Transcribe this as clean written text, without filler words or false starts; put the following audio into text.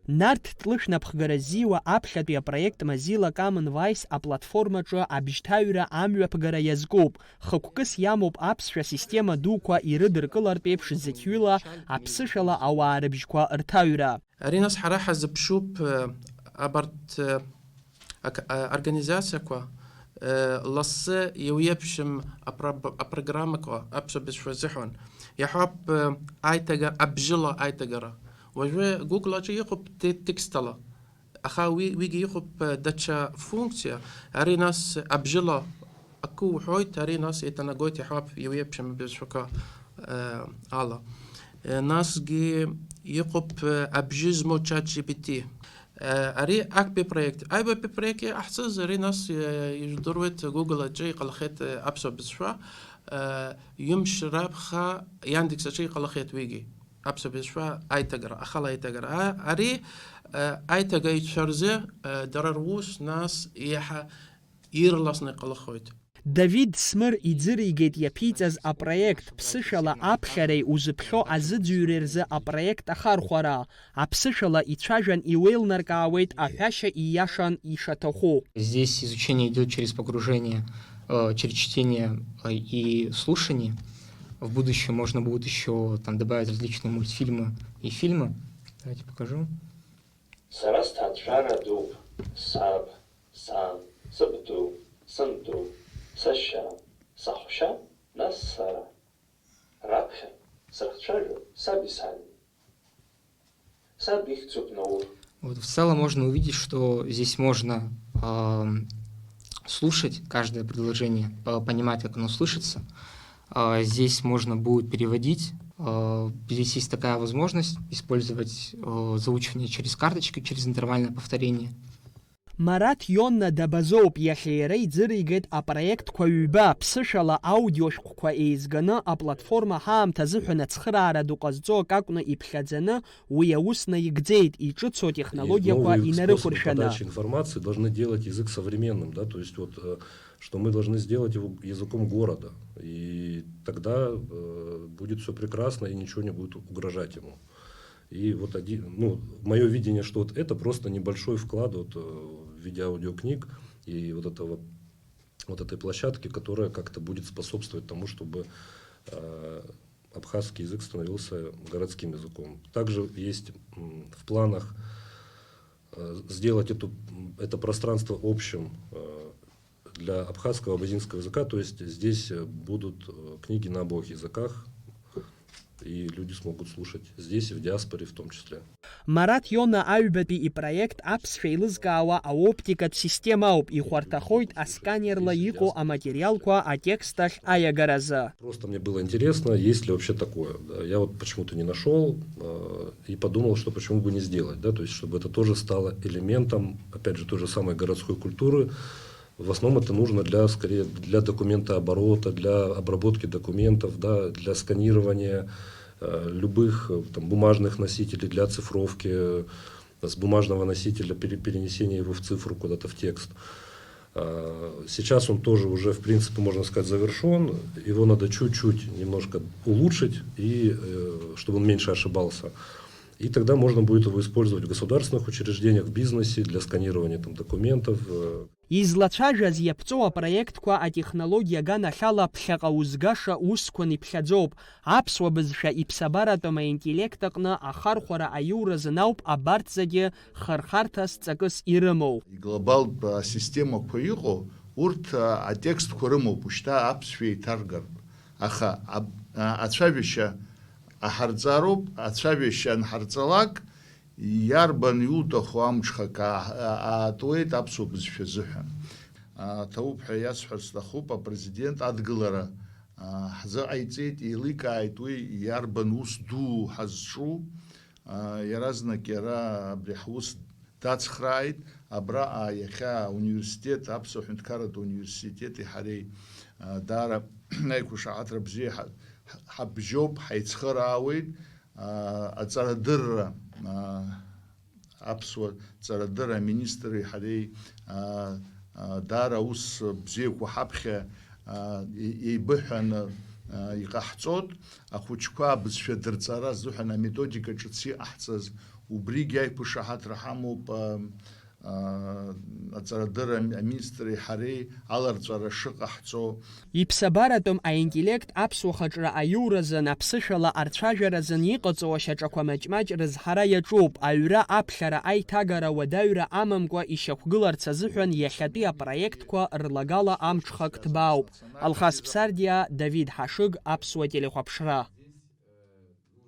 Нарт тлышнапхгаразиуа аԥхьатәи апроект Mozilla Common Voice аплатформаҿы абжьҭаҩра амҩаԥгара иазкуп. Хықәкыс иамоуп аԥсшәа система дуқәа ирыдыркылартә еиԥш зықьҩыла аԥсышәала ауаа рыбжьқәа рҭаҩра. Ари нас ҳара ҳазыԥшуп абарҭ организациақәа лассы иуеиԥшым апрограммақәа аԥсуа зыҳәан иаҳауп абжьыла аиҭагара. Уажәы Google аҿы иҟоуп текстала, аха уигьы иҟоуп даҽа функциа, ари нас абжьыла акы уҳәоит, ари нас еиҭанагоит иаҳауп иуеиԥшым абызшәақәа ала. Насгьы иҟоуп абжьы змоу ChatGPT. Ари актәи проект. Аҩбатәи проект иаҳҵаз ари нас ижәдыруеит Google аҿы иҟалахьеит аԥсуа бызшәа, ҩымш раԥхьа Яндекс аҿы иҟалахьеит уигьы. Аԥсуа бызшәа аиҭагара, ахала аиҭагара. Ари аиҭагаҩцәа рзы дара рус нас иаҳа ирласны иҟалахоит. Давид Смыр иӡыригеит иаԥиҵаз апроект ԥсышәала аԥхьареи узыԥхьо азыӡҩреи рзы апроект ахархәара. Аԥсышәала ицәажәан иуеилнаркаауеит аҳәашьа ииашан ишаҭаху. Здесь изучение идет через погружение, через чтение и слушание. В будущем можно будет еще там добавить различные мультфильмы и фильмы. Давайте покажу. Вот в целом можно увидеть, что здесь можно слушать каждое предложение, понимать, как оно слышится. Здесь можно будет переводить. Здесь есть такая возможность использовать заучивание через карточки, через интервальное повторение. Марат Йонна дабазоуп иахьа иӡыригеит апроектқәа ҩба ԥсышәала аудиошәҟәқәа еизганы аплатформа ҳаамҭа азыҳәан ацхыраара ду ҟазҵо акакәны иԥхьаӡаны уи аус наигӡеит иҿыцу технологиақәа инарықәыршәаны. Подачи информации должны делать язык современным, да, то есть вот что мы должны сделать его языком города, и тогда будет все прекрасно и ничего не будет угрожать ему. И вот мое видение, что вот это просто небольшой вклад вот в виде аудиокниг и вот этой площадки, которая как-то будет способствовать тому, чтобы абхазский язык становился городским языком. Также есть в планах сделать это пространство общим для абхазского абазинского языка, то есть здесь будут книги на обоих языках, и люди смогут слушать здесь и в диаспоре в том числе. Марат Йона аҩбатәи ипроект аԥсшәа еилызкаауа аоптикатә системауп, ихәарҭахоит асканерла иҟоу аматериалқәа атекст ахь аиагаразы. Просто мне было интересно, есть ли вообще такое. Да. Я вот почему-то не нашел и подумал, что почему бы не сделать, да, то есть чтобы это тоже стало элементом, опять же, той же самой городской культуры. В основном это нужно скорее для документооборота, для обработки документов, да, для сканирования любых там, бумажных носителей, для оцифровки с бумажного носителя, перенесения его в цифру куда-то в текст. Сейчас он тоже уже, в принципе, можно сказать, завершен. Его надо чуть-чуть немножко улучшить, и, чтобы он меньше ошибался. И тогда можно будет его использовать в государственных учреждениях, в бизнесе, для сканирования там, документов. Излацәажәаз иаԥҵоу апроектқәа атехнологиа ганахьала ԥхьаҟа узгаша усқәан иԥхьаӡоуп. Аԥсуа бызшәа иԥсабаратәым аинтеллект аҟны ахархәара аиуразын ауп абарҭ зегьы хырхарҭас ҵакыс ирымоу. Глобалтә системақәа иҟоу, урҭ атекстқәа рымоуп, ушьҭа аԥсшәа еиҭаргартә. Аха ацәажәашьа аҳарҵароуп, ацәажәашьа анҳарҵалак иарбан иуҭаху амҽхак аатуеит аԥсуа бызшәа азыҳәан. Ҭауп ҳәа иасҳәарц сҭахуп, апрезидент адгылара ҳзыҟаиҵеит, еиликааит уи иарбан ус ду ҳазҿу, иаразнак иара абри ҳус дацхрааит, абраҟа иахьа ауниверситет, аԥсуа ҳәынҭқарратә университети ҳареи даара аиқәышаҳаҭра бзиа ҳабжьоуп, ҳаицхыраауеит, аҵарадырра аԥсуа ҵарадырра аминистри ҳареи даара ус бзиақәа ҳаԥхьа еибыҳәаны иҟаҳҵоит, ахәыҷқәа абызшәа дырҵара азыҳәан аметодика ҿыц иҟаҳҵаз убригьы аиқәышаҳаҭра ҳамоуп аҵарадырра аминистри ҳареи аларҵәара шыҟаҳҵо. Иԥсабаратәым аинтеллект аԥсуахаҿра аиуразын аԥсышәала арцәажәаразын иҟаҵоу ашьаҿақәа маҷ-маҷ рызҳара иаҿуп. Аҩра аԥхьара аиҭагара уадаҩра амамкәа ишьақәгыларц азыҳәан иахьатәи апроектқәа рлагала амҽхак ҭбаауп. Алхас Ԥсардиа, Давид Ҳашыг, Аԥсуа телехәаԥшра.